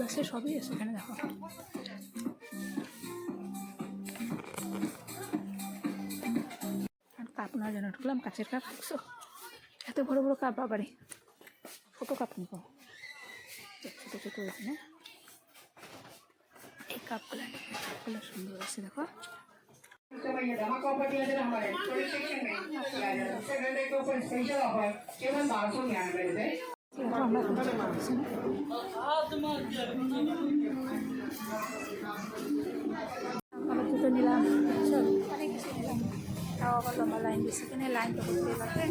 আছে, সবই আছে এখানে দেখো। আর কাপ নেওয়ার জন্য ঢুকলাম, কাচের কাপ দেখছো, এত বড় বড় কাপ, বাবারে ছোটো কাপ নিব, ছোটো ছোটো এখানে এই কাপগুলো সুন্দর আছে দেখো। দুটো নিলাম, অনেক কিছু নিলাম, তাও আবার লম্বা লাইন দিচ্ছে এখানে, লাইন তো করতেই পারবে।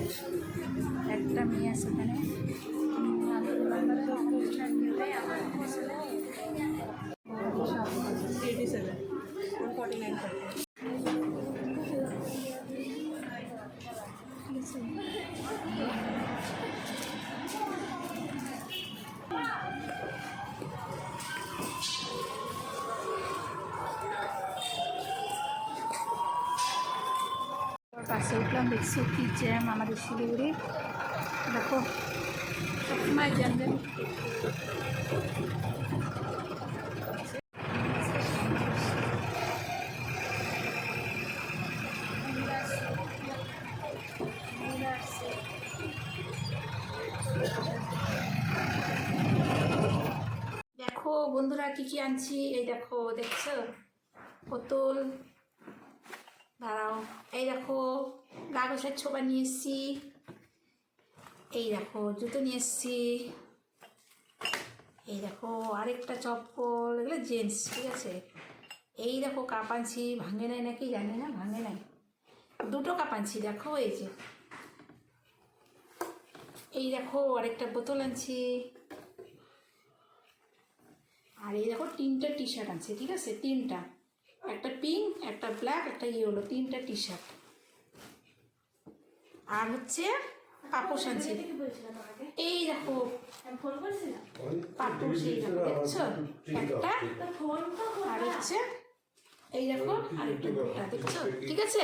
একটা মেয়ে আছে এখানে, বাসে উঠলাম, দেখছি কি জ্যাম আমাদের শিলিগুড়ি, দেখো সবসময় জ্যাম জ্যাম। দেখো বন্ধুরা কি কি আনছি, এই দেখো, দেখছো বোতল, দাঁড়াও, এই দেখো কাগজের ছোপা নিয়ে এসছি, এই দেখো জুতো নিয়ে এসছি, এই দেখো আরেকটা চপ্পল, এগুলো জেন্টস, ঠিক আছে। এই দেখো কাপ আনছি, ভাঙে নাই নাকি জানি না, ভাঙে নাই, দুটো কাপ আনছি দেখো, এই যে এই দেখো আরেকটা বোতল আনছি, আর এই দেখো তিনটা টি শার্ট আনছি, ঠিক আছে, তিনটা, একটা পিঙ্ক, একটা ব্ল্যাক, একটা ইয়েলো, তিনটা টি শার্ট। আর হচ্ছে পাপোশ আনছি, এই দেখো পাপোশ, এই দেখো দেখছো একটা, আর হচ্ছে এই দেখো আরেকটা, দেখছো, ঠিক আছে।